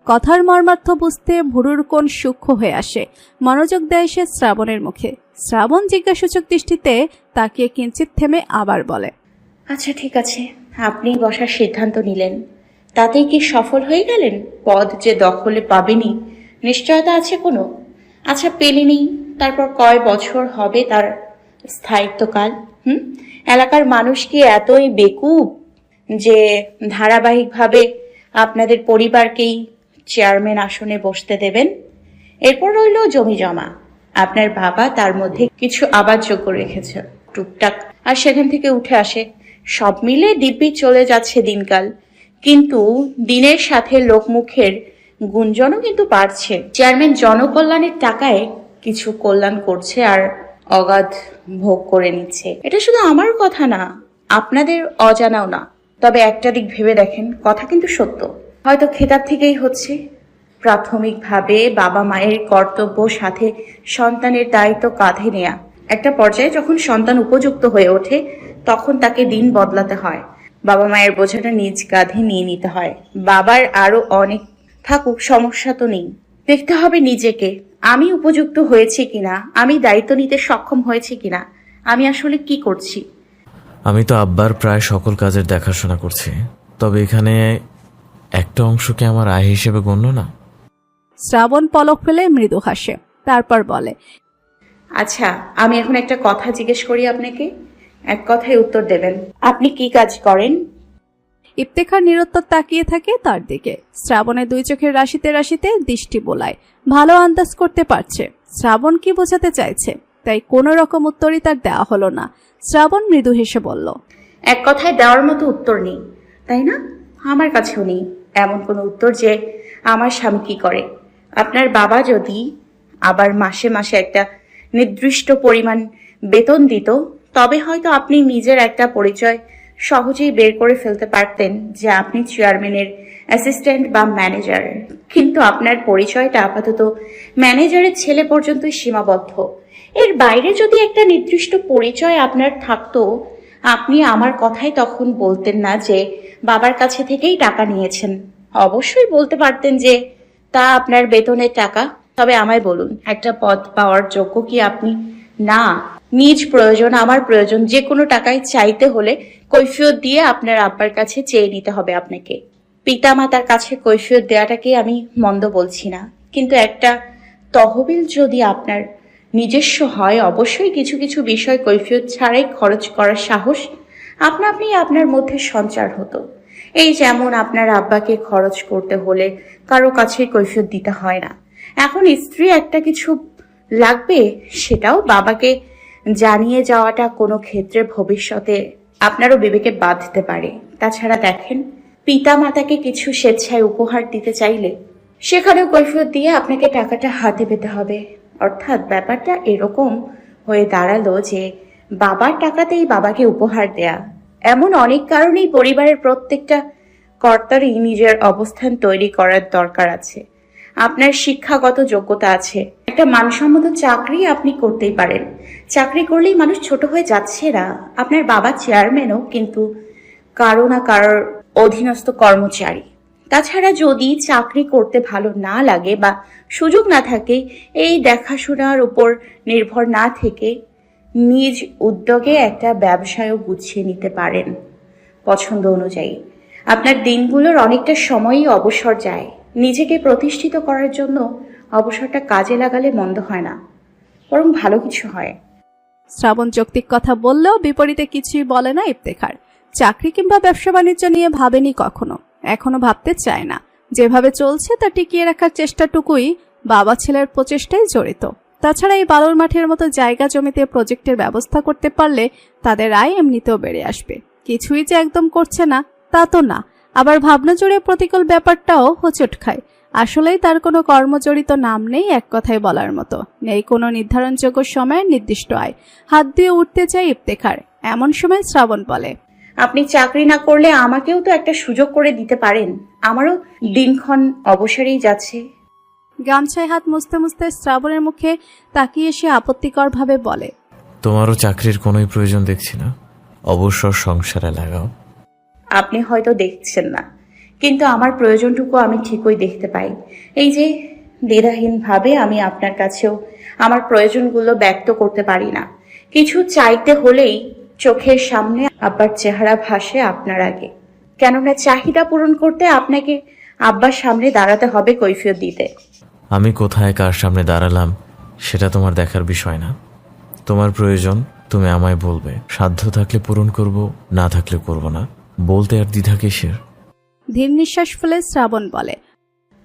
কথার মর্মার্থ বুঝতে ভুরুর কোণ সূক্ষ্ম হয়ে আসে। মনোযোগ দেয় সে শ্রাবণের মুখে। শ্রাবণ জিজ্ঞাসূচক দৃষ্টিতে তাকিয়ে কিঞ্চিত থেমে আবার বলে, আচ্ছা ঠিক আছে, আপনি বসার সিদ্ধান্ত নিলেন, তাতেই কি সফল হয়ে গেলেন? পদ যে দখলে পাবেনি নিশ্চয়তা আছে কোনো? আচ্ছা পেলেনি, তারপর কয় বছর হবে তার স্থায়িত্বকাল? এলাকার মানুষ কি এতই বেকুব যে ধারাবাহিকভাবে আপনাদের পরিবারকেই চেয়ারম্যান আসনে বসতে দেবেন? এরপর রইল জমি জমা। আপনার বাবা তার মধ্যে কিছু আবাদযোগ্য রেখেছে টুকটাক, আর সেখান থেকে উঠে আসে। সব মিলে দিব্যি চলে যাচ্ছে দিনকাল, কিন্তু দিনের সাথে লোকমুখের গুঞ্জনও কিন্তু বাড়ছে। চেয়ারম্যান জনকল্যাণের টাকায় কিছু কল্যাণ করছে আর অগাধ ভোগ করে নিচ্ছে। এটা শুধু আমার কথা না, আপনাদের অজানাও না। তবে একটা দিক ভেবে দেখেন, কথা কিন্তু সত্য। হয়তো খেতাব থেকেই হচ্ছে। প্রাথমিকভাবে বাবা মায়ের কর্তব্য, সাথে সন্তানের দায়িত্ব কাঁধে নেয়া। একটা পর্যায়ে যখন সন্তান উপযুক্ত হয়ে ওঠে তখন তাকে দিন বদলাতে হয়। বাবা মায়ের বোঝাটা নিজ কাঁধে নিয়ে নিতে হয়। বাবার আরো অনেক থাকুক, সমস্যা তো নেই। দেখতে হবে নিজেকে, আমি উপযুক্ত হয়েছি কিনা, আমি দায়িত্ব নিতে সক্ষম হয়েছি কিনা, আমি আসলে কি করছি। আমি তো আব্বার প্রায় সকল কাজের দেখাশোনা করছি, তবে এখানে একটা অংশকে আমার আয় হিসেবে গণ্য না। শ্রাবণ পলক ফেলে মৃদু হাসে, তারপর বলে, আচ্ছা আমি এখন একটা কথা জিজ্ঞেস করি আপনাকে, এক কথায় উত্তর দেবেন। আপনি কি কাজ করেন? ইফতেখার নিরুত্তর তাকিয়ে থাকে তার দিকে। শ্রাবণের দুই চোখের রাশিতে রাশিতে দৃষ্টি বোলায়। ভালো আন্দাজ করতে পারছে শ্রাবণ কি বোঝাতে চাইছে, তাই কোনো রকম উত্তরই তার দেওয়া হলো না। শ্রাবণ মৃদু হেসে বলল, এক কথায় দেওয়ার মতো উত্তর নেই, তাই না? আমার কাছেও নেই এমন কোনো উত্তর যে আমার স্বামী কি করে। আপনার বাবা যদি আবার মাসে মাসে একটা নির্দিষ্ট পরিমাণ বেতন দিত, তবে হয়তো আপনি নিজের একটা পরিচয় সহজেই বের করে ফেলতে পারতেন যে আপনি চেয়ারম্যানের অ্যাসিস্ট্যান্ট বা ম্যানেজার। কিন্তু আপনার পরিচয়টা আপাতত ম্যানেজারের ছেলে পর্যন্তই সীমাবদ্ধ। এর বাইরে যদি একটা নির্দিষ্ট পরিচয় আপনার থাকতো, আপনি আমার কথাই তখন বলতেন না যে বাবার কাছে থেকেই টাকা নিয়েছেন। অবশ্যই বলতে পারতেন যে তা আপনার বেতনের টাকা। তবে আমায় বলুন, একটা পদ পাওয়ার যোগ্য কি আপনি? না। নিজ প্রয়োজন, আমার প্রয়োজন, যে কোনো টাকায় চাইতে হলে কৈফিয়ত দিয়ে আপনার আব্বার কাছে চেয়ে নিতে হবে আপনাকে। পিতা মাতার কাছে কৈফিয়ত দেওয়াটাকে আমি মন্দ বলছি না, কিন্তু একটা তহবিল যদি আপনার নিজস্ব হয়, অবশ্যই কিছু কিছু বিষয় কৈফিয়ত ছাড়াই খরচ করার সাহস আপনা আপনি আপনার মধ্যে সঞ্চার হতো। এই যেমন আপনার আব্বাকে খরচ করতে হলে কারো কাছে কৈফিয়ত দিতে হয় না। এখন স্ত্রী একটা কিছু লাগবে, সেটাও বাবাকে জানিয়ে যাওয়াটা কোনো ক্ষেত্রে ভবিষ্যতে আপনারও বিবেকে বাঁধতে পারে। তাছাড়া দেখেন, পিতা মাতাকে কিছু স্বেচ্ছায় উপহার দিতে চাইলে সেখানেও কৈফিয়ত দিয়ে আপনাকে টাকাটা হাতে পেতে হবে। অর্থাৎ ব্যাপারটা এরকম হয়ে দাঁড়ালো যে বাবার টাকাতেই বাবাকে উপহার দেয়া। এমন অনেক কারণেই পরিবারের প্রত্যেকটা কর্তারই নিজের অবস্থান তৈরি করার দরকার আছে। আপনার শিক্ষাগত যোগ্যতা আছে, একটা মানসম্মত চাকরি আপনি করতেই পারেন। চাকরি করলেই মানুষ ছোট হয়ে যাচ্ছে না। আপনার বাবা চেয়ারম্যানও কিন্তু কারো না কারোর অধীনস্থ কর্মচারী। তাছাড়া যদি চাকরি করতে ভালো না লাগে বা সুযোগ না থাকে, এই দেখাশোনার উপর নির্ভর না থেকে নিজ উদ্যোগে একটা ব্যবসায়ও গুছিয়ে নিতে পারেন পছন্দ অনুযায়ী। আপনার দিনগুলোর অনেকটা সময়ই অবসর যায়। নিজেকে প্রতিষ্ঠিত করার জন্য অবসরটা কাজে লাগালে মন্দ হয় না, বরং ভালো কিছু হয়। শ্রাবণ যৌক্তিক কথা বললেও বিপরীতে কিছুই বলে না ইফতেখার। চাকরি কিংবা ব্যবসা বাণিজ্য নিয়ে ভাবেনি কখনো, এখনো ভাবতে চায় না। যেভাবে চলছে তা টিকিয়ে রাখার চেষ্টাটুকুই বাবা ছেলের প্রচেষ্টায় জড়িত। তাছাড়া এই বালুর মাঠের মতো জায়গা জমিতে প্রজেক্টের ব্যবস্থা করতে পারলে তাদের আয় এমনিতেও বেড়ে আসবে। কিছুই যে একদম করছে না তা তো না, আবার ভাবনা জুড়ে প্রতিকূল ব্যাপারটাও হোঁচট খায়। আসলেই তার কোনো কর্মজড়িত নাম নেই, এক কথায় বলার মতো নেই কোনো নির্ধারণযোগ্য সময়ের নির্দিষ্ট আয়। হাত দিয়ে উঠতে চায় ইফতেখার। এমন সময় শ্রাবণ বলে, আপনি চাকরি না করলে আমাকেও তো একটা সুযোগ করে দিতে পারেন। আমারও দিনক্ষণ অবসরেই যাচ্ছে। গামছায় হাত মুছতে মুছতে শ্রাবণের মুখে তাকিয়ে সে আপত্তিকর ভাবে বলে, তোমারও চাকরির কোনোই প্রয়োজন দেখছি না, অবসর সংসারে লাগাও। আপনি হয়তো দেখছেন না, কিন্তু আমার প্রয়োজনটুকু আমি ঠিকই দেখতে পাই। এই যে দ্বিধাহীনভাবে আমি আপনার কাছেও আমার প্রয়োজনগুলো ব্যক্ত করতে পারি না। কিছু চাইতে হলেই চোখের সামনে আব্বার চেহারা ভাসে আপনার আগে। কেননা চাহিদা পূরণ করতে আপনাকে আব্বার সামনে দাঁড়াতে হবে কৈফিয়ত দিতে। আমি কোথায় কার সামনে দাঁড়ালাম সেটা তোমার দেখার বিষয় না। তোমার প্রয়োজন তুমি আমায় বলবে, সাধ্য থাকলে পূরণ করব, না থাকলে করব না। বলতে আর দ্বিধা কিসের? ধীর নিঃশ্বাস ফেলে শ্রাবণ বলে,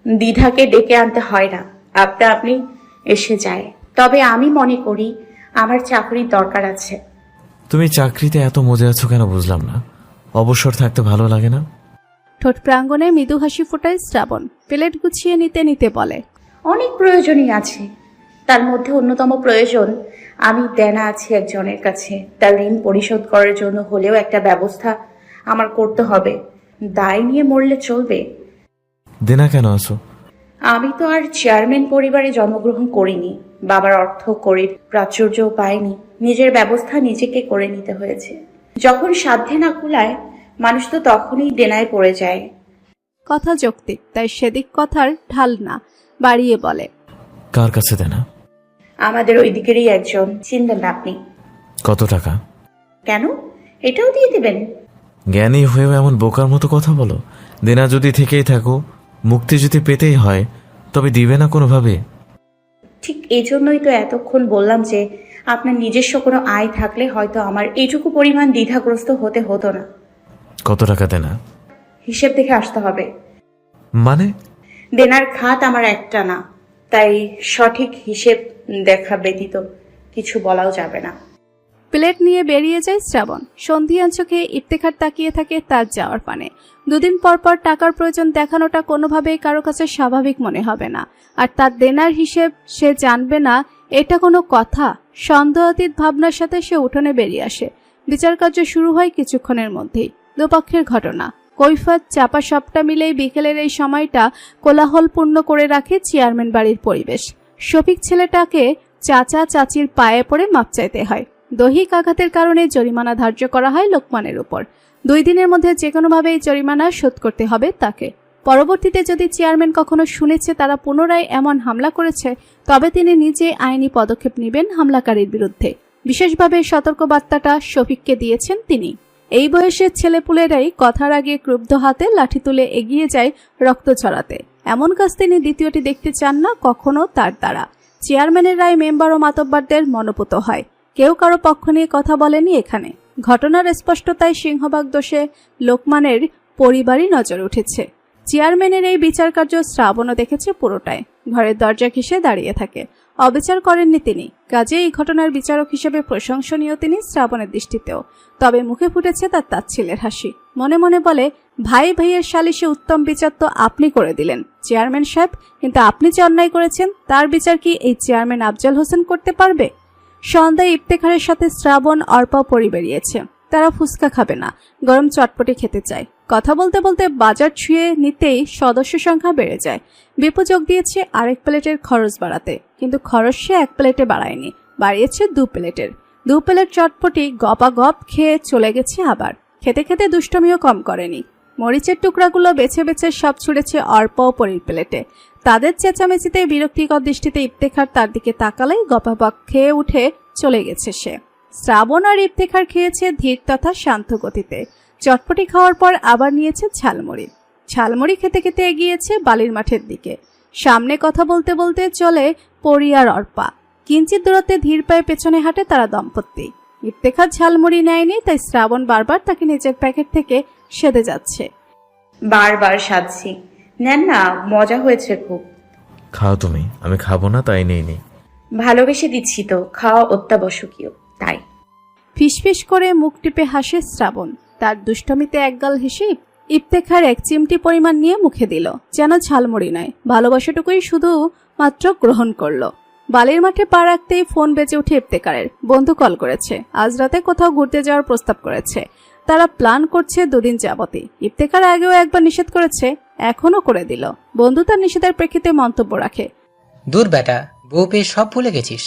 দ্বিধাকে ডেকে আনতে হয় না, আপনা আপনি এসে যায়। তবে আমি মনে করি আমার চাকরির দরকার আছে। তুমি চাকরিতে এত মজে আছো কেন বুঝলাম না। অবসর থাকতে ভালো লাগে না? ঠোঁট প্রাঙ্গণে মৃদু হাসি ফোটায় শ্রাবণ। প্লেট গুছিয়ে নিতে নিতে বলে, অনেক প্রয়োজনই আছে, তার মধ্যে অন্যতম প্রয়োজন আমি দেনা আছি একজনের কাছে। তার ঋণ পরিশোধ করার জন্য হলেও একটা ব্যবস্থা আমার করতে হবে। দায় নিয়ে মরলে চলবে? দেনা কেন আছো? আমি তো আর চেয়ারম্যান পরিবারে জন্মগ্রহণ করিনি, বাবার অর্থ করির প্রাচুর্যও পাইনি। নিজের ব্যবস্থা নিজেকে করে নিতে হয়েছে। যখন সাধ্যে না কুলায় মানুষ তো তখনই দেনায় পড়ে যায়। কথা যৌক্তিক, তাই সেদিক কথার ঢাল না বাড়িয়ে বলে, কার কাছে দেনা? আমাদের ওই দিকেরই একজন, চিনবেন না আপনি? কত টাকা? কেন, এটাও দিয়ে দেবেন? জ্ঞানী হয়েও এমন বোকার মতো কথা বলো। দেনা যদি থেকেই থাকো, মুক্তি যদি পেতেই হয়, তবে দিবে না কোনোভাবে? ঠিক এই জন্যই তো এতক্ষণ বললাম যে আপনার নিজস্ব কোনো আয় থাকলে হয়তো আমার এইটুকু পরিমাণ দ্বিধাগ্রস্ত হতে হতো না। কত টাকা দেনা? হিসেব দেখে আসতে হবে। মানে? দেনার খাত আমার একটা না, তাই সঠিক হিসেব দেখা ব্যতীত কিছু বলাও যাবে না। প্লেট নিয়ে বেরিয়ে যায় শ্রাবণ। সন্ধিয়ান চোখে ইফতেখার তাকিয়ে থাকে তার যাওয়ার পানে। দুদিন পর পর টাকার প্রয়োজন দেখানোটা কোনোভাবেই কারো কাছে স্বাভাবিক মনে হবে না। আর তার দেনার হিসেব সে জানবে না, এটা কোনো কথা? সন্দেহাতীত ভাবনার সাথে সে উঠোনে বেরিয়ে আসে। বিচার কার্য শুরু হয় কিছুক্ষণের মধ্যেই। দুপক্ষের ঘটনা, কৈফিয়ত, চাপা সবটা মিলেই বিকেলের এই সময়টা কোলাহলপূর্ণ করে রাখে চেয়ারম্যান বাড়ির পরিবেশ। শফিক ছেলেটাকে চাচা চাচির পায়ে পড়ে মাপ চাইতে হয়। দৈহিক আঘাতের কারণে জরিমানা ধার্য করা হয় লোকমানের উপর। 2 দিনের মধ্যে যে কোনোভাবে এই জরিমানা শোধ করতে হবে তাকে। পরবর্তীতে যদি চেয়ারম্যান কখনো শুনেছে তারা পুনরায় এমন হামলা করেছে, তবে তিনি নিজে আইনি পদক্ষেপ নেবেন হামলাকারীর বিরুদ্ধে। বিশেষভাবে সতর্কবার্তাটা শফিককে দিয়েছেন তিনি। এই বয়সের ছেলেপুলেরাই কথার আগে ক্রুব্ধ হাতে লাঠি তুলে এগিয়ে যায় রক্ত ছড়াতে। এমন কাজ তিনি দ্বিতীয়টি দেখতে চান না কখনো তার দ্বারা। চেয়ারম্যানের রায় মেম্বার ও মাতব্বরদের মনোপুত হয়। কেউ কারো পক্ষ নিয়ে কথা বলেনি এখানে। ঘটনার স্পষ্টতায় সিংহভাগ দোষে লোকমানের পরিবারই নজর উঠেছে। চেয়ারম্যানের এই বিচার কার্য শ্রাবণও দেখেছে পুরোটাই। ঘরের দরজা ঘেঁষে দাঁড়িয়ে থাকে। অবিচার করেননি তিনি, কাজে এই ঘটনার বিচারক হিসেবে প্রশংসনীয় তিনি শ্রাবণের দৃষ্টিতেও। তবে মুখে ফুটেছে তার তাচ্ছিল্যের হাসি। মনে মনে বলে, ভাই ভাইয়ের সালিশে উত্তম বিচার তো আপনি করে দিলেন চেয়ারম্যান সাহেব, কিন্তু আপনি যে অন্যায় করেছেন তার বিচার কি এই চেয়ারম্যান আফজাল হোসেন করতে পারবে? সন্ধ্যায় ইফতেখারের সাথে শ্রাবণ অর্পা পরি বেরিয়েছে। তারা ফুচকা খাবে না, গরম চটপটি খেতে চায়। কথা বলতে বলতে বাজার ছুঁয়ে নিতেই সদস্য সংখ্যা বেড়ে যায়। বিপু যোগ দিয়েছে আরেক প্লেটের খরচ বাড়াতে, কিন্তু খরচ সে 1 প্লেটে বাড়ায়নি, বাড়িয়েছে 2 প্লেটের। 2 প্লেট চটপটি গপাগপ খেয়ে চলে গেছে। আবার খেতে খেতে দুষ্টমিও কম করেনি। মরিচের টুকরাগুলো বেছে বেছে সব ছুঁড়েছে অর্পা ও পরির প্লেটে। তাদের চেঁচামেচিতে বিরক্তিকর দৃষ্টিতে ইফতেখার তার দিকে তাকালেই গপাগপ খেয়ে উঠে চলে গেছে সে। শ্রাবণ আর ইফতেখার খেয়েছে ধীর তথা শান্ত গতিতে। চটপটি খাওয়ার পর আবার নিয়েছে ঝালমুড়ি। ঝালমুড়ি খেতে খেতে এগিয়েছে বালির মাঠের দিকে। সামনে কথা বলতে বলতে চলে পরি আর অর্পা। কিঞ্চিত দূরত্বে ধীর পায়ে পেছনে হাঁটে তারা দম্পতি। ইফতেখার ঝালমুড়ি নেয়নি, তাই শ্রাবণ বারবার তাকে নিজের প্যাকেট থেকে সেদে যাচ্ছে। বারবার সাধছি, নেন না, মজা হয়েছে খুব। খাও তুমি, আমি খাবো না তাই নেই নেই। ভালোবেসে দিচ্ছি তো, খাওয়া অত্যাবশ্যকীয় তাই। ফিসফিস করে মুখ টিপে হাসে শ্রাবণ। তার দুষ্টমিতে একগাল হেসে ইফতেখার 1 চিমটি পরিমাণ নিয়ে মুখে দিল, যেন ঝালমুড়ি নয়, ভালোবাসাটুকুই শুধু মাত্র গ্রহণ করলো। বালির মাঠে পা রাখতেই ফোন বেজে উঠে ইফতেখারের। বন্ধু কল করেছে, আজ রাতে কোথাও ঘুরতে যাওয়ার প্রস্তাব করেছে। তারা প্ল্যান করছে 2 দিন যাবতই। ইফতেখার আগেও একবার নিষেধ করেছে, এখনো করে দিল। বন্ধু তার নিষেধের প্রেক্ষিতে মন্তব্য রাখে, দূর বেটা, বউ পেয়ে সব ভুলে গেছিস।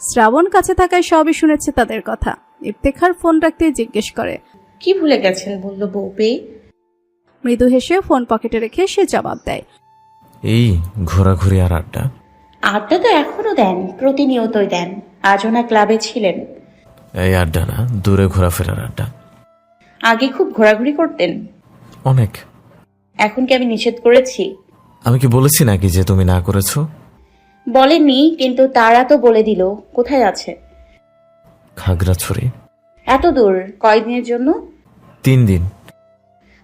শ্রাবণ কাছে থাকায় সবই শুনেছে তাদের কথা। ইফতেখার ফোন রাখতে জিজ্ঞেস করে, কি ভুলে গেছেন বললো বউ পেয়ে? মৃদু হেসে ফোন পকেটে রেখে সে জবাব দেয়। এই ঘোরাঘুরি আর আড্ডা। আড্ডা তো এখনো দেন, প্রতিনিয়তই দেন। আজও না ক্লাবে ছিলেন। এই আড্ডা না, দূরে ঘোরাফেরার আড্ডা। আগে খুব ঘোরাঘুরি করতেন, অনেক। এখন কি আমি নিষেধ করেছি? আমি কি বলেছি নাকি যে তুমি না করেছো? বলেননি, কিন্তু তারা তো বলে দিল। কোথায় আছে? খাগড়াছড়ি। এত দূর কয়দিনের জন্য? 3 দিন।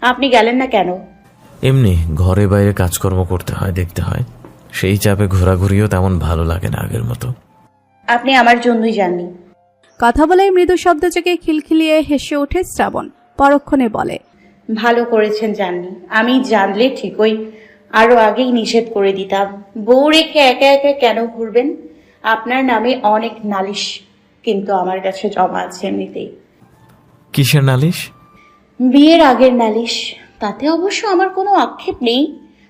আপনি গেলেন না কেন? এমনি ঘরে বাইরে কাজকর্ম করতে হয়, দেখতে হয়। সেই চাপে ঘোরাঘুরিও তেমন ভালো লাগে না আগের মতো। আপনি আমার জন্যই যাননি। কথা বলেই মৃদু শব্দ জেগে খিলখিলিয়ে হেসে ওঠে শ্রাবণ। পরক্ষণে বলে, ভালো করেছেন যাননি। আমি জানলে ঠিকই আরো আগেই নিষেধ করে দিতাম। বউ রেখে একা একা কেন ঘুরবেন? আপনার নামে অনেক নালিশ কিন্তু আমার কাছে জমা আছে এমনিতেই। কিসের নালিশ? বিয়ের আগের নালিশ। তাতে অবশ্য আমার কোনো আক্ষেপ নেই।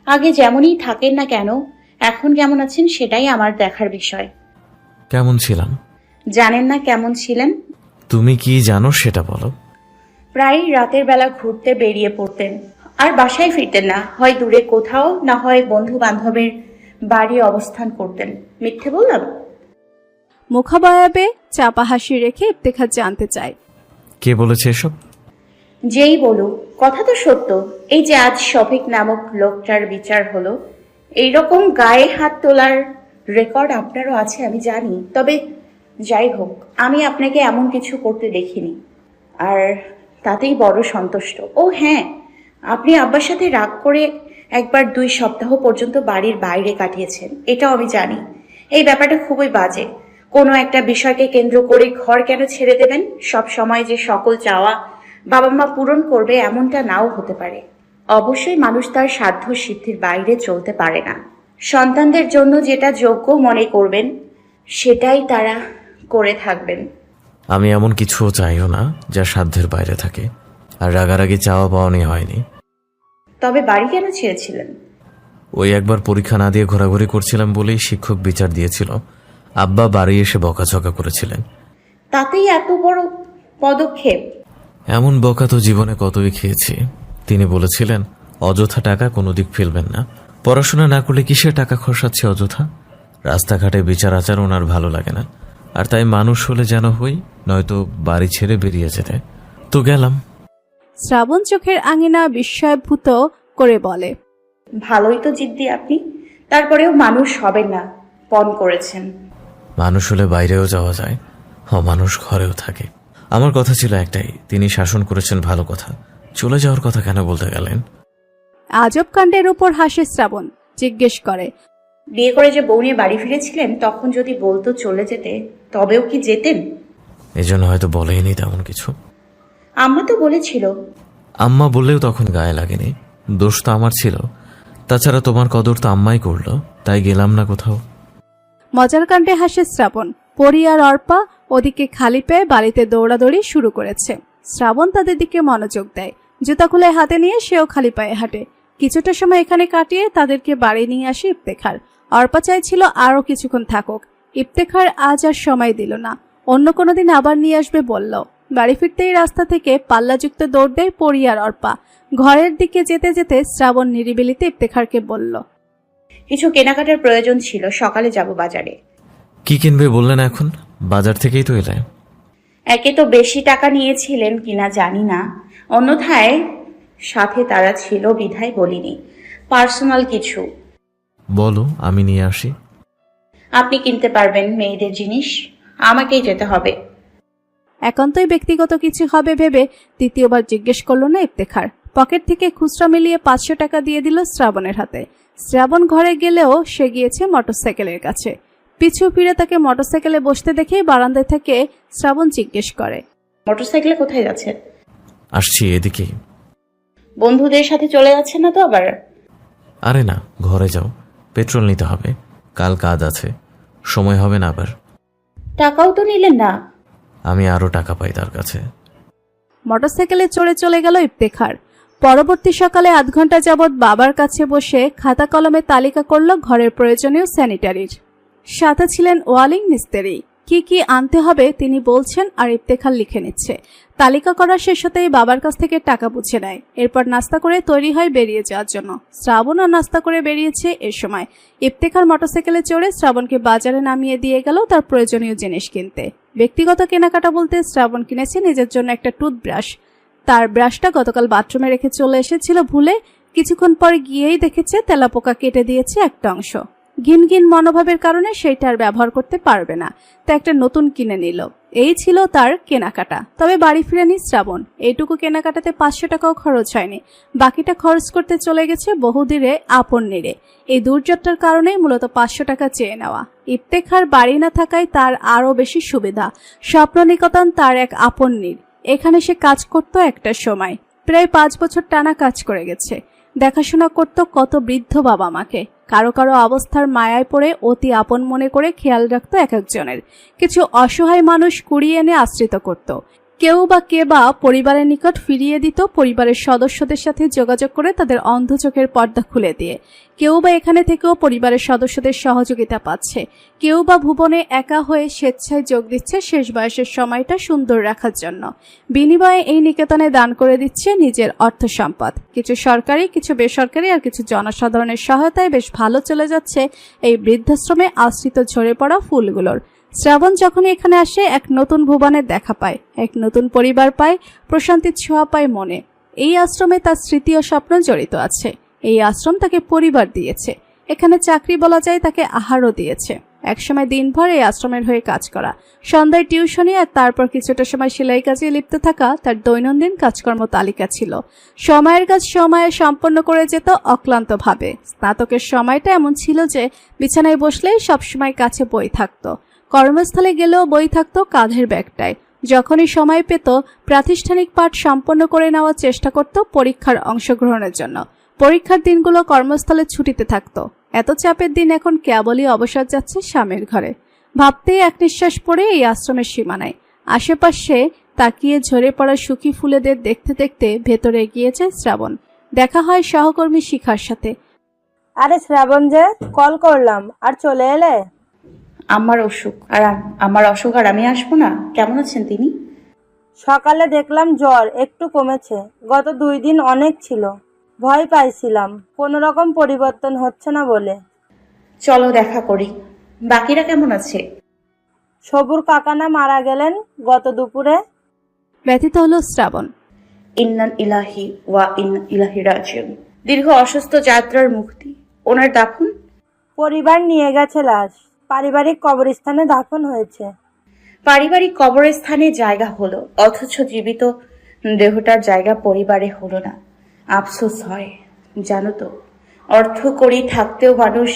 আগে যেমনই থাকেন না কেন, এখন কেমন আছেন সেটাই আমার দেখার বিষয়। কেমন ছিলাম? জানেন না কেমন ছিলেন? তুমি কি জানো সেটা বলো। প্রায় রাতের বেলা ঘুরতে বেরিয়ে পড়তেন, আর বাসায় ফিরতেন না। হয় দূরে কোথাও, না হয় বন্ধু বান্ধবের বাড়ি অবস্থান করতেন। মিথ্যে বললাম? মুখাবয়বে চাপা হাসি রেখে ইফতেখার জানতে চায়, কে বলেছে এসব? যেই বলুক, কথা তো সত্য। এই যে আজ শফিক নামক লোকটার বিচার হলো, এইরকম গায়ে হাত তোলার রেকর্ড আপনারও আছে আমি জানি। তবে যাই হোক, আমি আপনাকে এমন কিছু করতে দেখিনি, আর তাতেই বড় সন্তুষ্ট। ও হ্যাঁ, আপনি আব্বার সাথে রাগ করে একবার 2 সপ্তাহ পর্যন্ত বাড়ির বাইরে কাটিয়েছেন, এটাও আমি জানি। এই ব্যাপারটা খুবই বাজে। কোনো একটা বিষয়কে কেন্দ্র করে ঘর কেন ছেড়ে দেবেন? সব সময় যে সকল চাওয়া বাবা মা পূরণ করবে এমনটা নাও হতে পারে। অবশ্যই মানুষ তার সাধ্য সিদ্ধির বাইরে চলতে পারে না। সন্তানদের জন্য যেটা যোগ্য মনে করবেন সেটাই তারা করে থাকবেন। আমি এমন কিছুও চাইও না যা সাধ্যের বাইরে থাকে, আর রাগারাগি চাওয়া পাওয়ানি হয়নি। তবে বাড়ি কেন ছেড়েছিলেন? ওই একবার পরীক্ষা না দিয়ে ঘোরাঘুরি করছিলাম বলেই শিক্ষক বিচার দিয়েছিল। আব্বা বাড়ি এসে বকাঝকা করেছিলেন। তাতেই এত বড় পদক্ষেপ? এমন বকা তো জীবনে কতই খেয়েছি। তিনি বলেছিলেন অযথা টাকা কোনো দিক ফেলবেন না, পড়াশোনা না করলে কিসে টাকা খরচাচ্ছে অযথা। রাস্তাঘাটে বিচার আচার ওনার ভালো লাগে না, আর তাই মানুষ হলে যেন হই, নয়তো বাড়ি ছেড়ে বেরিয়ে যেতে। তো গেলাম। শ্রাবণ চোখের আঙিনা বিস্ময়ভূত করে বলে, ভালোই তো জিদ্দি আপনি, তারপরেও মানুষ হবেন না পণ করেছেন। মানুষ হলে বাইরেও যাওয়া যায়, মানুষ ঘরেও থাকে। আমার কথা ছিল একটাই, তিনি শাসন করেছেন ভালো কথা, চলে যাওয়ার কথা কেন বলতে গেলেন? আজব কাণ্ডের উপর হাসে শ্রাবণ। জিজ্ঞেস করে, বিয়ে করে যে বউ নিয়ে বাড়ি ফিরেছিলেন, তখন যদি বলতো চলে যেতে, তবেও কি যেতেন? এজন্য হয়তো বলেইনি তেমন কিছু। আম্মা তো বলেছিল। আম্মা বললেও তখন গায়ে লাগেনি, দোষ তো আমার ছিল। তাছাড়া তোমার কদর তো আম্মাই করলো, তাই গেলাম না কোথাও। মজার কাণ্ডে হাসে শ্রাবণ। পরি আর অর্পা ওদিকে খালি পেয়ে বাড়িতে দৌড়াদৌড়ি শুরু করেছে। শ্রাবণ তাদের দিকে মনোযোগ দেয়। জুতা খুলে হাতে নিয়ে সেও খালি পায়ে হাঁটে। কিছুটা সময় এখানে কাটিয়ে তাদেরকে বাড়ি নিয়ে আসে ইফতেখার। অর্পা চাইছিল আরো কিছুক্ষণ থাকুক, ইফতেখার আজ আর সময় দিল না। অন্য কোনো দিন আবার নিয়ে আসবে বলল। বাড়ি ফিরতেই রাস্তা থেকে পাল্লাযুক্ত দৌড় দেয় পরি আর অর্পা। ঘরের দিকে যেতে যেতে শ্রাবণ নিরিবিলিতে ইফতেখারকে বলল, কিছু কেনাকাটার প্রয়োজন ছিল, সকালে যাব বাজারে। কি কিনবে বললেন এখন? বাজার থেকেই তো এলে। একে তো বেশি টাকা নিয়েছিলেন কিনা জানি না, অন্যথায় সাথে তারা ছিল বিধায় বলিনি। পার্সোনাল কিছু। বলো, আমি নিয়ে আসি। আপনি কিনতে পারবেন মেয়েদের জিনিস, আমাকেই যেতে হবে। একান্তই ব্যক্তিগত কিছু হবে ভেবে দ্বিতীয়বার জিজ্ঞেস করলো না ইফতেখার। পকেট থেকে খুচরা মিলিয়ে 500 টাকা দিয়ে দিল শ্রাবণের হাতে। শ্রাবণ ঘরে গেলেও সে গিয়েছে মোটরসাইকেলের কাছে। পিছু ফিরে তাকে মোটরসাইকেলে বসতে দেখে বারান্দায় থেকে শ্রাবণ জিজ্ঞেস করে, মোটরসাইকেলে কোথায় যাচ্ছেন? আসছি এদিকেই। বন্ধুদের সাথে চলে যাচ্ছেন না তো আবার? আরে না, ঘরে যাও, পেট্রোল নিতে হবে, কাল কাজ আছে, সময় হবে না আবার। টাকাও তো নিলেন না। আমি আরো টাকা পাই তার কাছে। মোটরসাইকেলে চলে গেল ইফতেখার। পরবর্তী সকালে 8 ঘন্টা যাবৎ বাবার কাছে বসে খাতা কলমে তালিকা করল ঘরের প্রয়োজনীয় স্যানিটারির। সাথে ছিলেন ওয়ালিং মিস্ত্রি। কি কি আনতে হবে তিনি বলছেন আর ইফতেখার লিখে নিচ্ছে। তালিকা করা শেষ হতেই বাবার কাছ থেকে টাকা বুঝে নেয়। এরপর নাস্তা করে তৈরি হয় বেরিয়ে যাওয়ার জন্য। শ্রাবণও নাস্তা করে বেরিয়েছে। এর সময় ইফতেখার মোটরসাইকেলে চড়ে শ্রাবণকে বাজারে নামিয়ে দিয়ে গেল তার প্রয়োজনীয় জিনিস কিনতে। ব্যক্তিগত কেনাকাটা বলতে শ্রাবণ কিনেছে নিজের জন্য একটা টুথব্রাশ। তার ব্রাশটা গতকাল বাথরুমে রেখে চলে এসেছিল ভুলে। কিছুক্ষণ পর গিয়েই দেখেছে তেলাপোকা কেটে দিয়েছে একটা অংশ। ঘিন ঘিন মনোভাবের কারণে সেইটা আর ব্যবহার করতে পারবে না, তা একটা নতুন কিনে নিল। এই ছিল তার কেনাকাটা। তবে বাড়ি ফিরেনি শ্রাবণ। এইটুকু কেনাকাটাতে 500 টাকাও খরচ হয়নি। বাকিটা খরচ করতে চলে গেছে বহুদূরে আপন নিরে। এই দূরযাত্রার কারণেই মূলত 500 টাকা চেয়ে নেওয়া। ইফতেখার বাড়ি না থাকায় তার আরও বেশি সুবিধা। স্বপ্ননিকেতন তার এক আপন নির। এখানে সে কাজ করত একটা সময়। প্রায় 5 বছর টানা কাজ করে গেছে। দেখাশোনা করত কত বৃদ্ধ বাবা মাকে। কারো কারো অবস্থার মায়ায় পড়ে অতি আপন মনে করে খেয়াল রাখত এক একজনের। কিছু অসহায় মানুষ কুড়িয়ে এনে আশ্রিত করত। কেউ বা কে বা পরিবারের নিকট ফিরিয়ে দিত পরিবারের সদস্যদের সাথে যোগাযোগ করে তাদের অন্ধ চোখের পর্দা খুলে দিয়ে। কেউ বা এখানে থেকেও পরিবারের সদস্যদের সহযোগিতা পাচ্ছে। কেউ বা ভুবনে একা হয়ে স্বেচ্ছায় যোগ দিচ্ছে শেষ বয়সের সময়টা সুন্দর রাখার জন্য। বিনিময়ে এই নিকেতনে দান করে দিচ্ছে নিজের অর্থ সম্পদ। কিছু সরকারি, কিছু বেসরকারি আর কিছু জনসাধারণের সহায়তায় বেশ ভালো চলে যাচ্ছে এই বৃদ্ধাশ্রমে আশ্রিত ঝরে পড়া ফুলগুলোর। শ্রাবণ যখনই এখানে আসে এক নতুন ভুবনের দেখা পায়, এক নতুন পরিবার পায়, প্রশান্তির ছোঁয়া পায় মনে। এই আশ্রমে তার স্মৃতি ও স্বপ্ন জড়িত আছে। এই আশ্রম তাকে পরিবার দিয়েছে। এখানে চাকরি বলা যায় তাকে আহারও দিয়েছে। একসময় দিনভর এই আশ্রমের হয়ে কাজ করা, সন্ধ্যায় টিউশনি আর তারপর কিছুটা সময় সেলাই কাজে লিপ্ত থাকা তার দৈনন্দিন কাজকর্ম তালিকা ছিল। সময়ের কাজ সময়ে সম্পন্ন করে যেত অক্লান্তভাবে। স্নাতকের সময়টা এমন ছিল যে বিছানায় বসলেই সবসময় কাছে বই থাকতো। কর্মস্থলে গেলেও বই থাকতো কাঁধের ব্যাগটায়। যখনই সময় পেত প্রাতিষ্ঠানিক পাঠ সম্পন্ন করে নেওয়ার চেষ্টা করত পরীক্ষার অংশগ্রহণের জন্য। পরীক্ষার দিনগুলো কর্মস্থলে ছুটিতে থাকতো। এত চাপের দিন এখন কেবলই অবসর যাচ্ছে স্বামীর ঘরে। ভাবতেই এক নিঃশ্বাস পড়ে এই আশ্রমের সীমানায় আশেপাশে তাকিয়ে ঝরে পড়া সুখী ফুলেদের দেখতে দেখতে ভেতরে গিয়েছে শ্রাবণ। দেখা হয় সহকর্মী শিখার সাথে। আরে শ্রাবণ যে, কল করলাম আর চলে এলে? আমার অসুখ আর আমি আসবো না। কেমন আছেন তিনি? সকালে দেখলাম জ্বর একটু কমেছে। গত 2 দিন অনেক ছিল, ভয় পাইছিলাম কোনো রকম পরিবর্তন হচ্ছে না বলে। চলো দেখা করি। বাকিরা কেমন আছে? সবুর কাকানা মারা গেলেন গত দুপুরে। ব্যথিত হলো শ্রাবণ। ইন্নান ইলাহি ওয়া ইন্না ইলাহি রাজিউন। দীর্ঘ অসুস্থ যাত্রার মুক্তি। ওনার দাফন? পরিবার নিয়ে গেছে লাশ, পারিবারিক কবরস্থানে দাফন হয়েছে। পারিবারিক কবরস্থানে জায়গা হলো, অথচ জীবিত দেহটার জায়গা পরিবারে হলো না। আফসোস হয় জানো তো। অর্থ করি থাকতেও মানুষ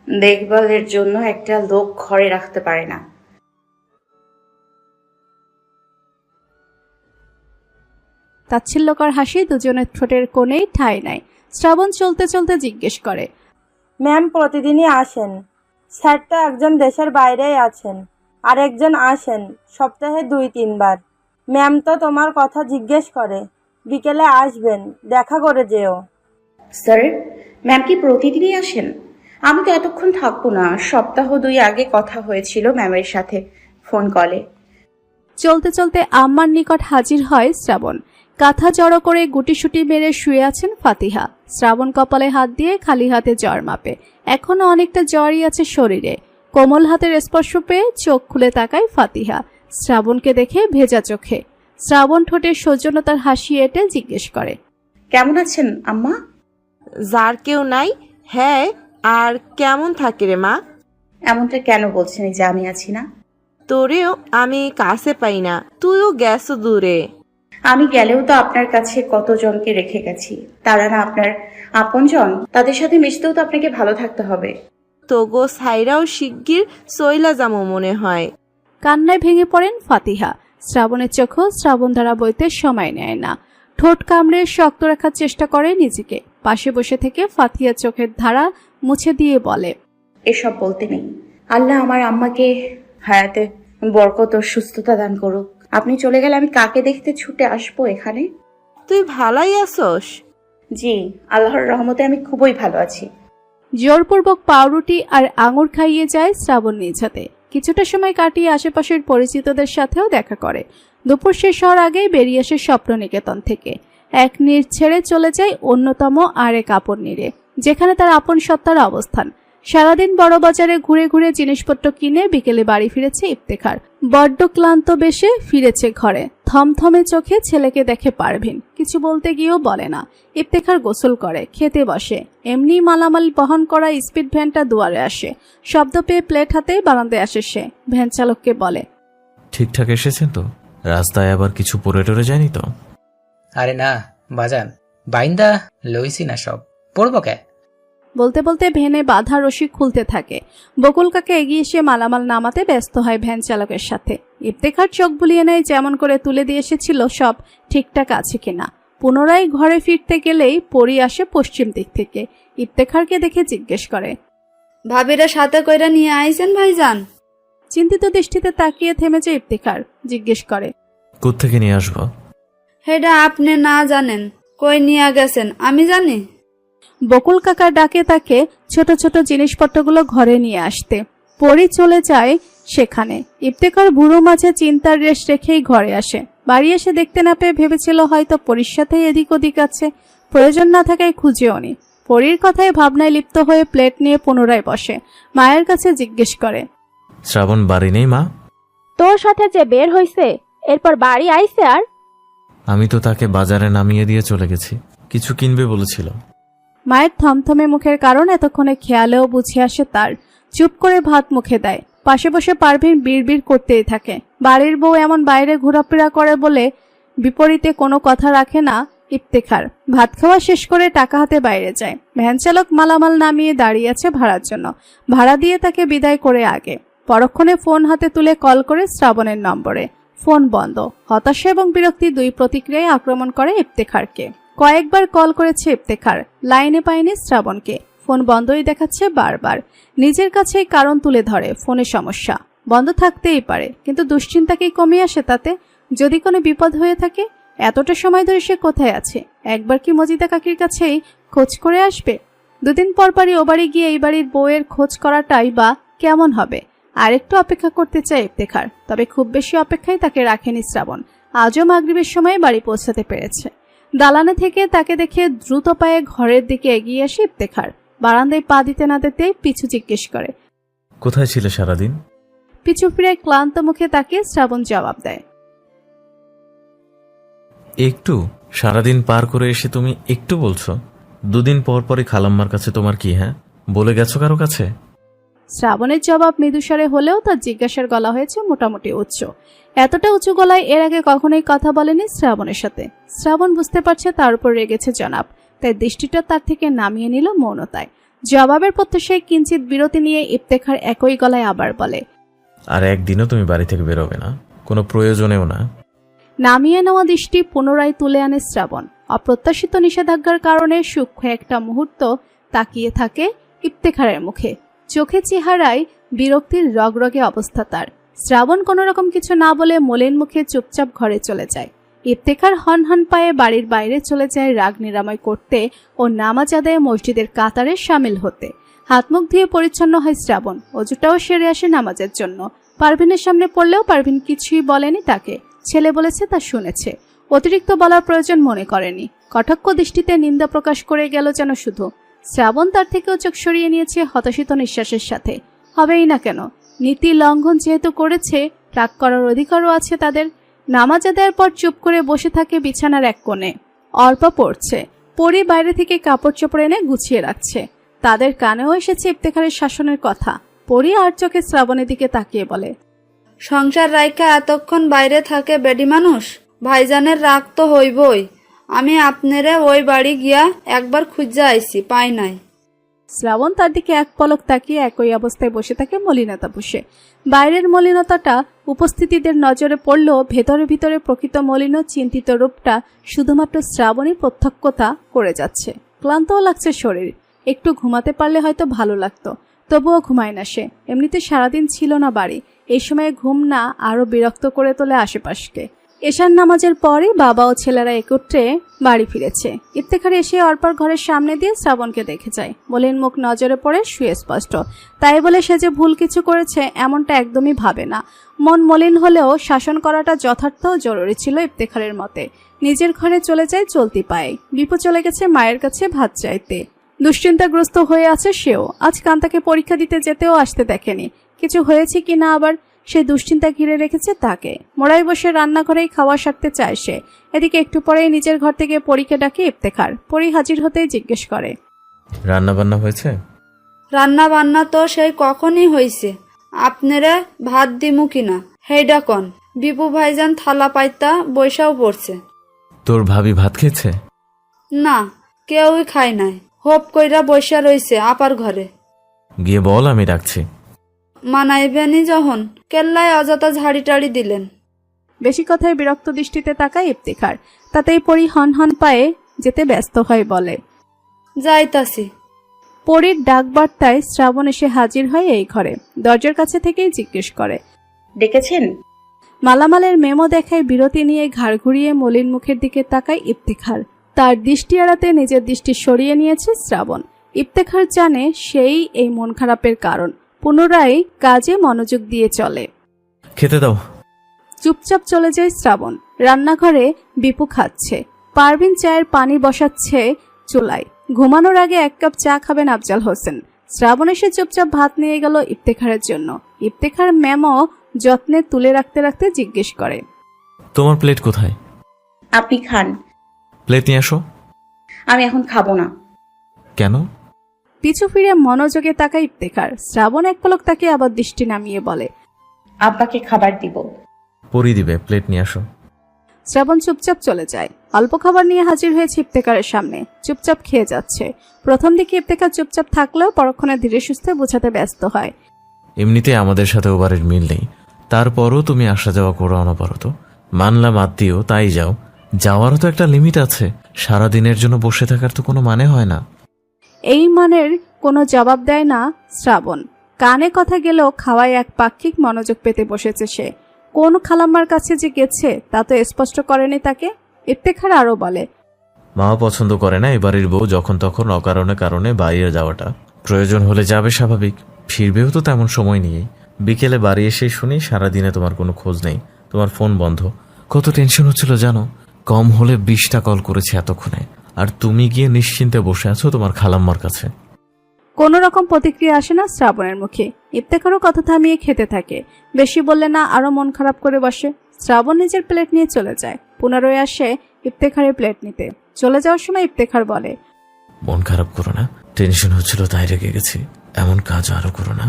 দেখভালের জন্য একটা লোক ঘরে রাখতে পারে না। তাচ্ছিল্যকর হাসি দুজনের ঠোঁটের কোণেই ঠাঁই নেয়। শ্রাবণ চলতে চলতে জিজ্ঞেস করে, ম্যাম প্রতিদিনই আসেন? স্যার তো একজন দেশের বাইরেই আছেন, আর একজন আসেন সপ্তাহে 2-3 বার। ম্যাম তো তোমার কথা জিজ্ঞেস করে, বিকেলে আসবেন, দেখা করে যেও। স্যার, ম্যাম কি প্রতিদিনই আসেন? আমি তো এতক্ষণ থাকবো না। সপ্তাহ 2 আগে কথা হয়েছিল ম্যামের সাথে ফোন কলে। চলতে চলতে আম্মার নিকট হাজির হয় শ্রাবণ। কাঁথা জড়ো করে গুটিসুটি মেরে শুয়ে আছেন ফাতিহা। শ্রাবণ কপালে হাত দিয়ে খালি হাতে জ্বর মাপে। এখনো অনেকটা জ্বরই আছে শরীরে। কোমল হাতের স্পর্শ পেয়ে চোখ খুলে তাকায় ফাতিহা শ্রাবণকে দেখে ভেজা চোখে। শ্রাবণ ঠোঁটে সৌজন্যতার হাসি এঁটে জিজ্ঞেস করে, কেমন আছেন আম্মা? যার কেউ নাই, হ্যাঁ, আর কেমন থাকে রে মা? এমনটা কেন বলছেন যে আমি আছি না? তোরেও আমি কাছে পাই না, তুইও গেছো দূরে। আমি গেলেও তো আপনার কাছে কতজনকে রেখে গেছি। তারা না আপনার আপনজন? তাদের সাথে মিশতেও তো আপনাকে ভালো থাকতে হবে। তোগো সাইরাও শিগগির চইলা যামো মনে হয়। কান্নায় ভেঙে পড়েন ফাতিহা। শ্রাবণের চোখও শ্রাবণ ধারা বইতে সময় নেয় না। ঠোঁট কামড়ে শক্ত রাখার চেষ্টা করে নিজেকে। পাশে বসে থেকে ফাতিহা চোখের ধারা মুছে দিয়ে বলে, এসব বলতে নেই। আল্লাহ আমার আম্মাকে হায়াতে বরকত ও সুস্থতা দান করুক। আপনি চলে গেলে আমি কাকে দেখতে ছুটে আসবো এখানে? তুই ভালাই আছোস? জি, আল্লাহর রহমতে আমি খুবই ভালো আছি। জোরপূর্বক পাউরুটি আর আঙুর খাইয়ে যায় শ্রাবণ নিজ হাতে। কিছুটা সময় কাটিয়ে আশেপাশের পরিচিতদের সাথেও দেখা করে। দুপুর শেষ হওয়ার আগেই বেরিয়ে আসে স্বপ্ননিকেতন থেকে। এক নীড় ছেড়ে চলে যায় অন্যতম আরেক আপন নীড়ে, যেখানে তার আপন সত্তার অবস্থান। সারাদিন বড় বাজারে ঘুরে ঘুরে জিনিসপত্র কিনে বিকেলে বাড়ি ফিরেছে ইফতেখার। বড্ড ক্লান্ত বেশে ফিরেছে ঘরে। থমথমে চোখে ছেলেকে দেখে পারভিন। কিছু বলতে গিয়েও বলে না। ইফতেখার গোসল করে, খেতে বসে। এমনি মালামাল বহন করা স্পিড ভ্যানটা দুয়ারে আসে। শব্দ পেয়ে প্লেট হাতে বারান্দায় আসে সে। ভ্যান চালককে বলে, ঠিকঠাক এসেছেন তো? রাস্তায় আবার কিছু পড়ে টরে যায়নি তো? আরে না বাজান, বাইন্দা লইছি না সব, পড়বো কে? বলতে বলতে ভ্যানে বাধা রশি খুলতে থাকে। বকুল কাকা এগিয়ে এসে মালামাল নামাতে ব্যস্ত হয় ভ্যান চালকের সাথে। ইফতেখার চোখ বুলিয়ে নেয় যেমন করে তুলে দিয়ে এসেছিল সব ঠিকঠাক আছে কিনা। পুনরায় ঘরে ফিরতে গেলেই পরি আসে পশ্চিম দিক থেকে। ইফতেখারকে দেখে জিজ্ঞেস করে, ভাবিরা সাথে কইরা নিয়ে আইছেন ভাইজান? চিন্তিত দৃষ্টিতে তাকিয়ে থেমেছে ইফতেখার। জিজ্ঞেস করে, কোত্থেকে নিয়ে আসবো? হেডা আপনি না জানেন, কই নিয়ে গেছেন আমি জানি। বকুল কাকার ডাকে তাকে ছোট ছোট জিনিসপত্রগুলো ঘরে নিয়ে আসতে। পরি চলে যায় সেখানে। ইফতেখার বুড়ো মাঝে চিন্তার রেশ রেখেই ঘরে আসে। বাড়ি এসে দেখতে না পেয়ে ভেবেছিল হয়তো পরির সাথে এদিক ওদিক আছে, প্রয়োজন না থাকায় খুঁজেও নি। পরির কথায় ভাবনায় লিপ্ত হয়ে প্লেট নিয়ে পুনরায় বসে। মায়ের কাছে জিজ্ঞেস করে, শ্রাবণ বাড়ি নেই মা? তোর সাথে যে বের হইছে এরপর বাড়ি আইছে? আর আমি তো তাকে বাজারে নামিয়ে দিয়ে চলে গেছি, কিছু কিনবে বলেছিল। মায়ের থমথমে মুখের কারণ এতক্ষণে খেয়ালেও বুঝে আসে তার। চুপ করে ভাত মুখে দেয়। পাশে বসে পারভিন বিড়বিড় করতেই থাকে। বাড়ির বউ এমন বাইরে ঘোরাফেরা করে বলে বিপরীতে কোনো কথা রাখে না ইফতেখার। ভাত খাওয়া শেষ করে টাকা হাতে বাইরে যায়। ভ্যান চালক মালামাল নামিয়ে দাঁড়িয়ে আছে ভাড়ার জন্য। ভাড়া দিয়ে তাকে বিদায় করে আগে পরক্ষণে ফোন হাতে তুলে কল করে শ্রাবণের নম্বরে। ফোন বন্ধ। হতাশা এবং বিরক্তি দুই প্রতিক্রিয়ায় আক্রমণ করে ইফতেখারকে। কয়েকবার কল করেছে ইফতেখার, লাইনে পায়নি শ্রাবণকে। ফোন বন্ধই দেখাচ্ছে বারবার। নিজের কাছেই কারণ তুলে ধরে, ফোনে সমস্যা। বন্ধ থাকতেই পারে, কিন্তু দুশ্চিন্তা কি কমে আসে তাতে? যদি কোনো বিপদ হয়ে থাকে? এতটা সময় ধরে সে কোথায় আছে? একবার কি মজিদা কাকির কাছেই খোঁজ করে আসবে? দুদিন পর পরই ও বাড়ি গিয়ে এই বাড়ির বউয়ের খোঁজ করাটাই বা কেমন হবে? আরেকটু অপেক্ষা করতে চায় ইফতেখার, তবে খুব বেশি অপেক্ষায় তাকে রাখেনি শ্রাবণ। আজও মাগরিবের সময় বাড়ি পৌঁছাতে পেরেছে। দালানে থেকে তাকে দেখে দ্রুত পায়ে ঘরের দিকে এগিয়ে আসে ইফতেখার। বারান্দায় পা দিতে না দিতেই পিছু জিজ্ঞেস করে, কোথায় ছিলে সারাদিন? পিছু ফিরে ক্লান্ত মুখে তাকিয়ে শ্রাবণ জবাব দেয়, একটু? সারাদিন পার করে এসে তুমি একটু বলছো? দুদিন পর পরই খালাম্মার কাছে তোমার কি? হ্যাঁ, বলে গেছো কারো কাছে? শ্রাবণের জবাব মৃদুস্বরে হলেও তার জিজ্ঞাসার গলা হয়েছে মোটামুটি উচ্চ। এতটা উঁচু গলায় এর আগে কখনোই কথা বলেনি শ্রাবণের সাথে। শ্রাবণ বুঝতে পারছে তার উপর রেগেছে জনাব, তাই দৃষ্টিটা তার থেকে নামিয়ে নিল মৌনতায়। জবাবের প্রত্যাশায় কিঞ্চিত বিরতি নিয়ে ইফতেখার একই গলায় আবার বলে, আর একদিনও তুমি বাড়ি থেকে বেরোবে না, কোনো প্রয়োজনেও না। নামিয়ে নেওয়া দৃষ্টি পুনরায় তুলে আনে শ্রাবণ। অপ্রত্যাশিত নিষেধাজ্ঞার কারণে সূক্ষ্ম একটা মুহূর্ত তাকিয়ে থাকে ইফতেখারের মুখে। চোখে চেহারায় বিরক্তির রগরগে অবস্থা তার। শ্রাবণ কোনো রকম কিছু না বলে মলিন মুখে চুপচাপ ঘরে চলে যায়। ইফতেখার হনহন পায়ে বাড়ির বাইরে চলে যায় রাগ নিরাময় করতে ও নামাজ আদায়ে মসজিদের কাতারে সামিল হতে। হাত মুখ ধুয়ে পরিচ্ছন্ন হয় শ্রাবণ। অজুটাও সেরে আসে নামাজের জন্য। পারভিনের সামনে পড়লেও পারভিন কিছুই বলেনি তাকে। ছেলে বলেছে তা শুনেছে, অতিরিক্ত বলার প্রয়োজন মনে করেনি। কটাক্ষ দৃষ্টিতে নিন্দা প্রকাশ করে গেল যেন শুধু। শ্রাবণ তার থেকেও চোখ সরিয়ে নিয়েছে হতাশিত নিঃশ্বাসের সাথে। হবেই না কেন, নীতি লঙ্ঘন যেহেতু করেছে, রাগ করার অধিকারও আছে তাদের। নামাজ আদায়ের পর চুপ করে বসে থাকে বিছানার এক কোণে। অল্প পড়ছে। পরি বাইরে থেকে কাপড় চোপড় এনে গুছিয়ে রাখছে। তাদের কানেও এসেছে ইফতেখারের শাসনের কথা। পরি আর চোখে শ্রাবণের দিকে তাকিয়ে বলে, সংসার রাইখা এতক্ষণ বাইরে থাকে বেডি মানুষ, ভাইজানের রাগ তো হইবই। আমি আপনারে ওই বাড়ি গিয়া একবার খুঁজে আইছি, পাই নাই। শ্রাবণ তার দিকে এক পলক তাকিয়ে একই অবস্থায় বসে থাকে মলিনতা পুষে। বাইরের মলিনতাটা উপস্থিতিদের নজরে পড়লেও ভেতরে ভিতরে প্রকৃত মলিন চিন্তিত রূপটা শুধুমাত্র শ্রাবণই প্রত্যক্ষতা করে যাচ্ছে। ক্লান্তও লাগছে শরীর। একটু ঘুমাতে পারলে হয়তো ভালো লাগতো, তবুও ঘুমায় না সে। এমনিতে সারাদিন ছিল না বাড়ি। এই সময়ে ঘুম না আরো বিরক্ত করে তোলে আশেপাশকে। এশার নামাজের পরে বাবা ও ছেলেরা একত্রে বাড়ি ফিরেছে। ইফতেখার এসে অর্পার ঘরের সামনে দিয়ে শ্রাবণকে দেখে যায়। মলিন মুখ নজরে পড়ে সুস্পষ্ট। তাই বলে সে যে ভুল কিছু করেছে এমনটা একদমই ভাবে না। মন মলিন হলেও শাসন করাটা যথার্থ জরুরি ছিল ইফতেখারের মতে। নিজের ঘরে চলে যায় চলতি পায়ে। বিপু চলে গেছে মায়ের কাছে ভাত চাইতে। দুশ্চিন্তাগ্রস্ত হয়ে আছে সেও। আজ কান্তাকে পরীক্ষা দিতে যেতেও আসতে দেখেনি। কিছু হয়েছে কিনা আবার সে দুশ্চিন্তা ঘিরে রেখেছে তাকে। মোড়ায় বসে রান্নাঘরেই খাওয়া সারতে চায় সে। এদিকে একটু পরেই নিজের ঘর থেকে পরীকে ডাকে ইফতেখার। পরী হাজির হতেই জিজ্ঞেস করে, রান্না বান্না হয়েছে? রান্না বান্না তো সেই কখনই হইছে, আপনারা ভাত দিমু কিনা হেইডা কন। বিপু ভাইজান থালা পাইতা বৈশাও পড়ছে। তোর ভাবি ভাত খেয়েছে? না, কেউই খায় নাই, হোপ কইরা বৈশা রইছে আপার ঘরে। গিয়ে বল আমি ডাকছি। মানাইবেনি যখন কেল্লায় অযথা ঝাড়ি টাড়ি দিলেন। বেশি কথায় বিরক্ত দৃষ্টিতে তাকায় ইফতেখার। তাতেই পরী হন হন পায়ে যেতে ব্যস্ত হয় বলে, যাইতাছি। পরীর ডাকবার্তায় শ্রাবণ এসে হাজির হয় এই ঘরে। দরজার কাছে থেকেই জিজ্ঞেস করে, ডেকেছেন? মালামালের মেমো দেখায় বিরতি নিয়ে ঘাড় ঘুরিয়ে মলিন মুখের দিকে তাকায় ইফতেখার। তার দৃষ্টি এড়াতে নিজের দৃষ্টি সরিয়ে নিয়েছে শ্রাবণ। ইফতেখার জানে সেই এই মন খারাপের কারণ। পুনরায় কাজে মনোযোগ দিয়ে চলে। খেতে দাও। চুপচাপ চলে যায় শ্রাবণ। রান্নাঘরে বিপু খাচ্ছে। পারভিন চায়ের পানি বসাচ্ছে চুলায়। ঘুমানোর আগে 1 কাপ চা খাবেন আফজাল হোসেন। শ্রাবণ এসে চুপচাপ ভাত নিয়ে গেল ইফতেখারের জন্য। ইফতেখার মেমো যত্নে তুলে রাখতে রাখতে জিজ্ঞেস করে, তোমার প্লেট কোথায়? আপনি খান। প্লেট নিয়ে আসো। আমি এখন খাবো না। কেন? পিছু ফিরে মনোযোগে তাকায় ইফতেখার। শ্রাবণ এক পলক তাকে আবার দৃষ্টি নামিয়ে বলে, আব্বাকে খাবার দিব। পরি দিবে, প্লেট নিয়ে আসো। শ্রাবণ চুপচাপ চলে যায়। অল্প খাবার নিয়ে হাজির হয়েছে ইফতেখারের সামনে। চুপচাপ খেয়ে যাচ্ছে। প্রথম দিকে ইফতেখার চুপচাপ থাকলেও পরক্ষণে ধীরে সুস্থে বোঝাতে ব্যস্ত হয়। এমনিতে আমাদের সাথে ও বাড়ির মিল নেই, তারপরও তুমি আসা যাওয়া করো অনবরত। মানলাম আত্মীয়, তাই যাও। যাওয়ারও তো একটা লিমিট আছে। সারাদিনের জন্য বসে থাকার তো কোনো মানে হয় না। এই মানের কোনো জবাব দেয় না শ্রাবণ। কানে কথা গেলেও খাওয়ায় এক পাক্ষিক মনোযোগ পেতে বসেছে সে। কোন খালাম্মার কাছে যে গেছে তা তো স্পষ্ট করেনি তাকে। ইফতেখার আরো বলে, মা পছন্দ করে না এবারের বউ যখন তখন অকারণে কারণে বাইরে যাওয়াটা। প্রয়োজন হলে যাবে স্বাভাবিক, ফিরবেও তো তেমন সময় নিয়ে। বিকেলে বাড়ি এসেই শুনি সারাদিনে তোমার কোনো খোঁজ নেই, তোমার ফোন বন্ধ। কত টেনশন হচ্ছিল জানো? কম হলে 20টা কল করেছে এতক্ষণে, আর তুমি গিয়ে নিশ্চিন্তে বসে আছো তোমার খালাম্মার কাছে। কোনো রকম প্রতিক্রিয়া আসে না শ্রাবণের মুখে। ইফতেখারও কথা থামিয়ে খেতে থাকে। বেশি বললে না আরো মন খারাপ করে বসে। শ্রাবণ নিজের প্লেট নিয়ে চলে যায়। পুনরায় আসে ইফতেখারের প্লেট নিতে। চলে যাওয়ার সময় ইফতেখার বলে, মন খারাপ করো না, টেনশন হচ্ছিল তাই রেগে গেছি। এমন কাজ আরো করো না।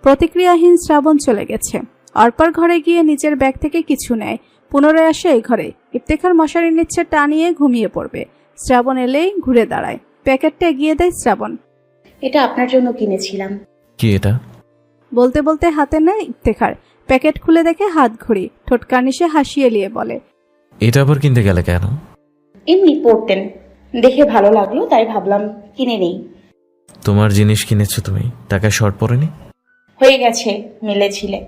প্রতিক্রিয়াহীন শ্রাবণ চলে গেছে। অর্পার ঘরে গিয়ে নিজের ব্যাগ থেকে কিছু নেয়। পুনরায় আসে এই ঘরে। ইফতেখার মশারির নিচ্ছে টানিয়ে ঘুমিয়ে পড়বে। শ্রাবণ এলেই ঘুরে দাঁড়ায়। প্যাকেটটা এগিয়ে দেয় শ্রাবণ। এটা আপনার জন্য কিনেছিলাম। কি এটা? বলতে বলতে হাতে নেয় ইফতেখার। প্যাকেট খুলে দেখে হাত ঘড়ি। ঠোঁট কার্নিশে হাসি এলিয়ে বলে, এটা আবার কিনতে গেলে কেন? এমনি পড়তেন, দেখে ভালো লাগলো তাই ভাবলাম কিনে নেই। তোমার জিনিস কিনেছো তুমি, টাকায় শর্ট পড়েনি? হয়ে গেছে, মিলেছিলে।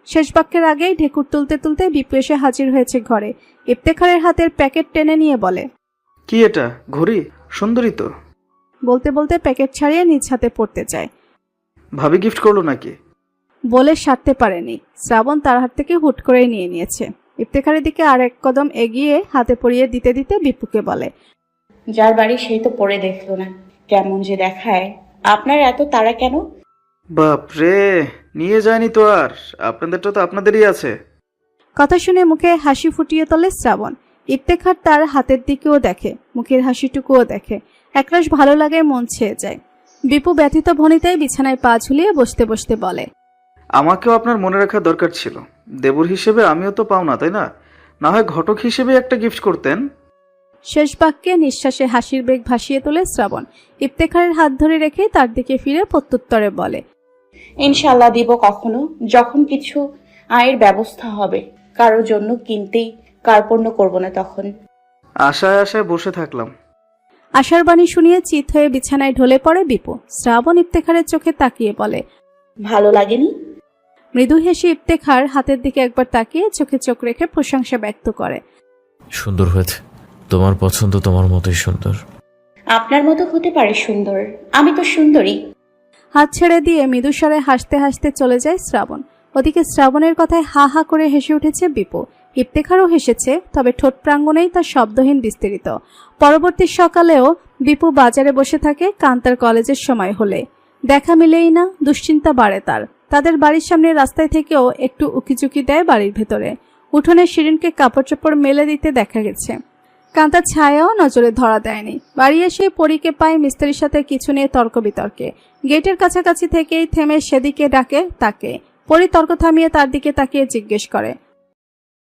শেষ বাক্যের আগেই ঢেকুর তুলতে তুলতে বিপু এসে হাজির হয়েছে ঘরে। ইফতেখারের হাতের প্যাকেট টেনে নিয়ে বলে, কি এটা? ঘড়ি? সুন্দরী তো। বলতে বলতে প্যাকেট ছাড়িয়ে নিজ হাতে পড়তে চায়। ভাবি গিফট করলো নাকি? বলে সারতে পারেনি। শ্রাবণ তার হাত থেকে হুট করে নিয়ে নিয়েছে। ইফতেখারের দিকে আর 1 কদম এগিয়ে হাতে পরিয়ে দিতে দিতে বিপুকে বলে, যার বাড়ি সেই তো পরে দেখলো না, কেমন যে দেখায়। আপনার এত তাড়া কেন? বাপ রে, নিয়ে যায়নি তো আর, আপনাদেরটা তো আপনাদেরই আছে। কথা শুনে মুখে হাসি ফুটিয়ে তোলে শ্রাবণ। ইফতেখার তার হাতের দিকেও দেখে, মুখের হাসিটুকুও দেখে। একরাশ ভালো লাগে, মন ছেয়ে যায়। বিপু ব্যথিত ভনিতায় বিছানায় পা ঝুলিয়ে বসতে বসতে বলে, আমাকেও আপনার মনে রাখা দরকার ছিল। দেবর হিসেবে আমিও তো পাও না, তাই না? না হয় ঘটক হিসেবে একটা গিফট করতেন। শেষ বাক্যে নিঃশ্বাসে হাসির বেগ ভাসিয়ে তোলে শ্রাবণ। ইফতেখারের হাত ধরে রেখে তার দিকে ফিরে প্রত্যুত্তরে বলে, ইনশাল্লাহ দিব কখনো, যখন কিছু আয়ের ব্যবস্থা হবে। কারোর জন্য কিনতেই কার্পণ্য করব না তখন। আশায় আশায় বসে থাকলাম। আশার বাণী শুনিয়ে চিত হয়ে বিছানায় ঢলে পড়ে বিপু। শ্রাবণ ইফতেখারের চোখে তাকিয়ে বলে, ভালো লাগেনি? মৃদু হেসে ইফতেখার হাতের দিকে একবার তাকিয়ে চোখে চোখ রেখে প্রশংসা ব্যক্ত করে। সুন্দর হয়েছে, তোমার পছন্দ তোমার মতোই সুন্দর। আপনার মতো হতে পারে সুন্দর, আমি তো সুন্দরী। হাত ছেড়ে দিয়ে মৃদুস্বরে হাসতে হাসতে চলে যায় শ্রাবণ। ওদিকে শ্রাবণের কথায় হা হা করে হেসে উঠেছে বিপু। ইফতেখারও হেসেছে, তবে ঠোঁট প্রাঙ্গণেই তার শব্দহীন বিস্তৃত। পরবর্তী সকালেও বিপু বাজারে বসে থাকে কান্তার কলেজের সময় হলে। দেখা মিলেই না, দুশ্চিন্তা বাড়ে তার। তাদের বাড়ির সামনে রাস্তায় থেকেও একটু উকিঝুঁকি দেয় বাড়ির ভেতরে। উঠোনে শিরিনকে কাপড় চোপড় মেলে দিতে দেখা গেছে। কান্তার ছায়াও নজরে ধরা দেয়নি। বাড়ি এসে পরীকে পায় মিস্ত্রির সাথে কিছু নিয়ে তর্ক বিতর্কে। গেটের কাছাকাছি থেকেই থেমে সেদিকে ডাকে তাকে। পরি তর্ক থামিয়ে তার দিকে তাকিয়ে জিজ্ঞেস করে,